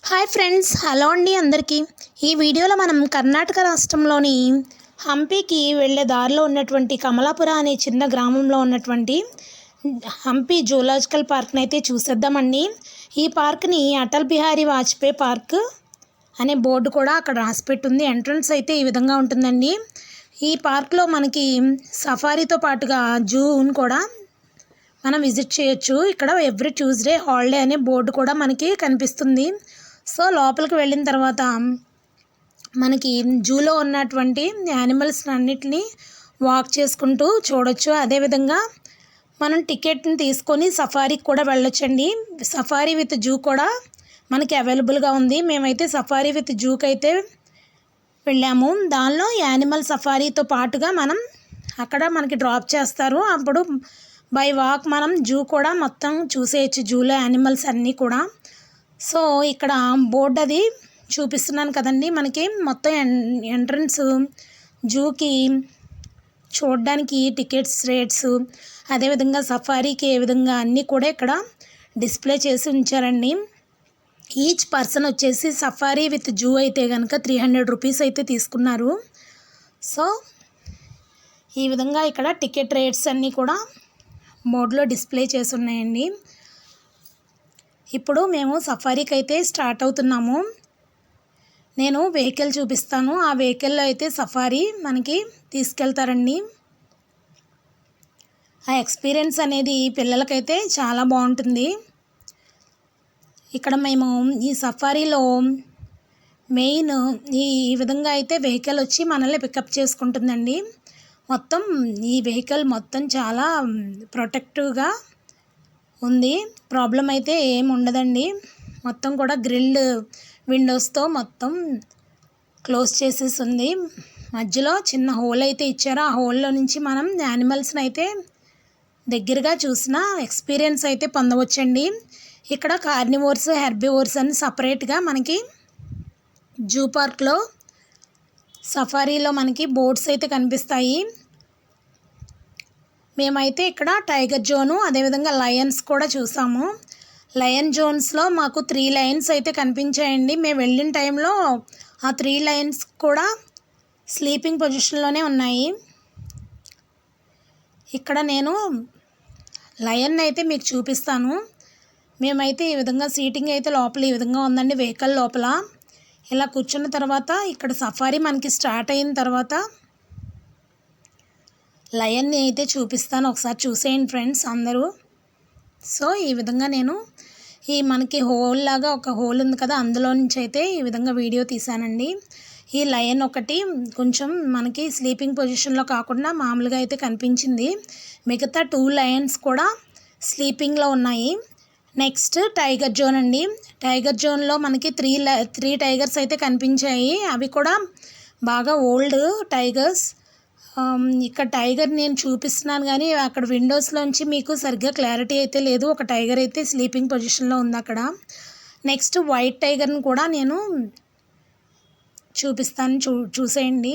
Hi friends, hello అండి అందరికీ. ఈ వీడియోలో మనం కర్ణాటక రాష్ట్రంలోని హంపీకి వెళ్ళే దారిలో ఉన్నటువంటి కమలాపుర అనే చిన్న గ్రామంలో ఉన్నటువంటి హంపీ జూలాజికల్ పార్క్ని అయితే చూసేద్దామండి. ఈ పార్క్ని అటల్ బిహారీ వాజ్పేయి పార్క్ అనే బోర్డు కూడా అక్కడ రాసిపెట్టుంది. ఎంట్రన్స్ అయితే ఈ విధంగా ఉంటుందండి. ఈ పార్క్లో మనకి సఫారీతో పాటుగా జూని కూడా మనం విజిట్ చేయొచ్చు. ఇక్కడ ఎవ్రీ ట్యూస్డే హాలిడే అనే బోర్డు కూడా మనకి కనిపిస్తుంది. సో లోపలికి వెళ్ళిన తర్వాత మనకి జూలో ఉన్నటువంటి యానిమల్స్ అన్నిటిని వాక్ చేసుకుంటూ చూడొచ్చు. అదేవిధంగా మనం టికెట్ని తీసుకొని సఫారీకి కూడా వెళ్ళొచ్చండి. సఫారీ విత్ జూ కూడా మనకి అవైలబుల్గా ఉంది. మేమైతే సఫారీ విత్ జూకి అయితే వెళ్ళాము. దానిలో యానిమల్ సఫారీతో పాటుగా మనం అక్కడ మనకి డ్రాప్ చేస్తారు. అప్పుడు బై వాక్ మనం జూ కూడా మొత్తం చూసేయచ్చు, జూలో యానిమల్స్ అన్నీ కూడా. సో ఇక్కడ బోర్డు అది చూపిస్తున్నాను కదండి. మనకి మొత్తం ఎంట్రన్స్ జూకి చూడడానికి టికెట్స్ రేట్స్, అదేవిధంగా సఫారీకి ఏ విధంగా అన్నీ కూడా ఇక్కడ డిస్ప్లే చేసి ఉంచారండి. ఈచ్ పర్సన్ వచ్చేసి సఫారీ విత్ జూ అయితే కనుక 300 రూపీస్ అయితే తీసుకున్నారు. సో ఈ విధంగా ఇక్కడ టికెట్ రేట్స్ అన్నీ కూడా బోర్డులో డిస్ప్లే చేసి ఉన్నాయండి. ఇప్పుడు మేము సఫారీకి అయితే స్టార్ట్ అవుతున్నాము. నేను వెహికల్ చూపిస్తాను. ఆ వెహికల్లో అయితే సఫారీ మనకి తీసుకెళ్తారండి. ఆ ఎక్స్పీరియన్స్ అనేది పిల్లలకైతే చాలా బాగుంటుంది. ఇక్కడ మేము ఈ సఫారీలో మెయిన్ ఈ విధంగా అయితే వెహికల్ వచ్చి మనల్ని పికప్ చేసుకుంటుందండి. మొత్తం ఈ వెహికల్ మొత్తం చాలా ప్రొటెక్టివ్గా ఉంది. ప్రాబ్లం అయితే ఏమి ఉండదండి. మొత్తం కూడా గ్రిల్డ్ విండోస్తో మొత్తం క్లోజ్ చేసేసి ఉంది. మధ్యలో చిన్న హోల్ అయితే ఇచ్చారు. ఆ హోల్లో నుంచి మనం యానిమల్స్ని అయితే దగ్గరగా చూసిన ఎక్స్పీరియన్స్ అయితే పొందవచ్చండి. ఇక్కడ కార్నివోర్స్, హెర్బివోర్స్ అని సపరేట్గా మనకి జూ పార్క్లో సఫారీలో మనకి బోర్డ్స్ అయితే కనిపిస్తాయి. మేమైతే ఇక్కడ టైగర్ జోను, అదేవిధంగా లయన్స్ కూడా చూసాము. లయన్ జోన్స్లో మాకు 3 లయన్స్ అయితే కనిపించాయండి. మేము వెళ్ళిన టైంలో ఆ 3 లయన్స్ కూడా స్లీపింగ్ పొజిషన్లోనే ఉన్నాయి. ఇక్కడ నేను లయన్ అయితే మీకు చూపిస్తాను. మేమైతే ఈ విధంగా సీటింగ్ అయితే లోపల ఈ విధంగా ఉందండి. వెహికల్ లోపల ఇలా కూర్చున్న తర్వాత ఇక్కడ సఫారీ మనకి స్టార్ట్ అయిన తర్వాత లయన్ని అయితే చూపిస్తాను. ఒకసారి చూసేయండి ఫ్రెండ్స్ అందరూ. సో ఈ విధంగా నేను ఈ మనకి హోల్ లాగా ఒక హోల్ ఉంది కదా, అందులో నుంచి అయితే ఈ విధంగా వీడియో తీసానండి. ఈ లయన్ ఒకటి కొంచెం మనకి స్లీపింగ్ పొజిషన్లో కాకుండా మామూలుగా అయితే కనిపించింది. మిగతా 2 లయన్స్ కూడా స్లీపింగ్లో ఉన్నాయి. నెక్స్ట్ టైగర్ జోన్ అండి. టైగర్ జోన్లో మనకి 3 టైగర్స్ అయితే కనిపించాయి. అవి కూడా బాగా ఓల్డ్ టైగర్స్. ఇక్కడ టైగర్ నేను చూపిస్తున్నాను కానీ అక్కడ విండోస్లోంచి మీకు సరిగ్గా క్లారిటీ అయితే లేదు. ఒక టైగర్ అయితే స్లీపింగ్ పొజిషన్లో ఉంది అక్కడ. నెక్స్ట్ వైట్ టైగర్ని కూడా నేను చూపిస్తాను, చూసేయండి.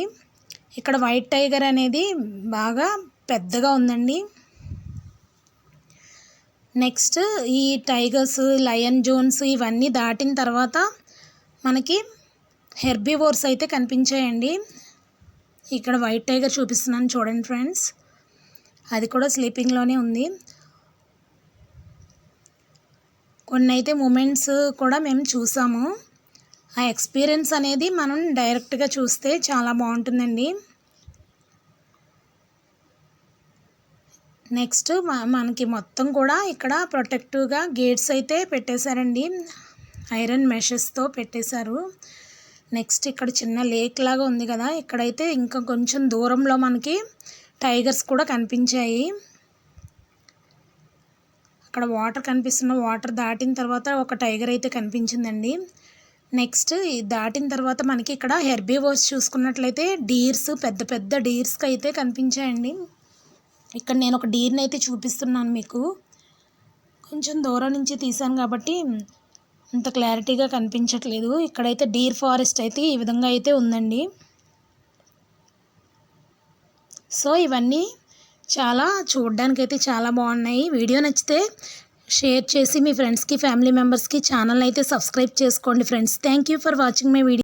ఇక్కడ వైట్ టైగర్ అనేది బాగా పెద్దగా ఉందండి. నెక్స్ట్ ఈ టైగర్స్, లయన్ జోన్స్ ఇవన్నీ దాటిన తర్వాత మనకి హెర్బివోర్స్ అయితే కనిపించాయండి. ఇక్కడ వైట్ టైగర్ చూపిస్తున్నాను చూడండి ఫ్రెండ్స్, అది కూడా స్లీపింగ్లోనే ఉంది. కొన్ని అయితే మూమెంట్స్ కూడా మేము చూసాము. ఆ ఎక్స్పీరియన్స్ అనేది మనం డైరెక్ట్గా చూస్తే చాలా బాగుంటుందండి. నెక్స్ట్ మనకి మొత్తం కూడా ఇక్కడ ప్రొటెక్టివ్గా గేట్స్ అయితే పెట్టేశారండి. ఐరన్ మెషెస్తో పెట్టేశారు. నెక్స్ట్ ఇక్కడ చిన్న లేక్ లాగా ఉంది కదా, ఇక్కడైతే ఇంకా కొంచెం దూరంలో మనకి టైగర్స్ కూడా కనిపించాయి. అక్కడ వాటర్ కనిపిస్తున్న వాటర్ దాటిన తర్వాత ఒక టైగర్ అయితే కనిపించిందండి. నెక్స్ట్ దాటిన తర్వాత మనకి ఇక్కడ హెర్బివోర్స్ చూసుకున్నట్లయితే డీర్స్, పెద్ద పెద్ద డీర్స్కి అయితే కనిపించాయండి. ఇక్కడ నేను ఒక డీర్ని అయితే చూపిస్తున్నాను మీకు. కొంచెం దూరం నుంచి తీసాను కాబట్టి అంత క్లారిటీగా కనిపించట్లేదు. ఇక్కడైతే డీర్ ఫారెస్ట్ అయితే ఈ విధంగా అయితే ఉందండి. సో ఇవన్నీ చాలా చూడడానికైతే చాలా బాగున్నాయి. వీడియో నచ్చితే షేర్ చేసి మీ ఫ్రెండ్స్కి ఫ్యామిలీ మెంబర్స్కి ఛానల్ అయితే సబ్స్క్రైబ్ చేసుకోండి friends. Thank you for watching my video.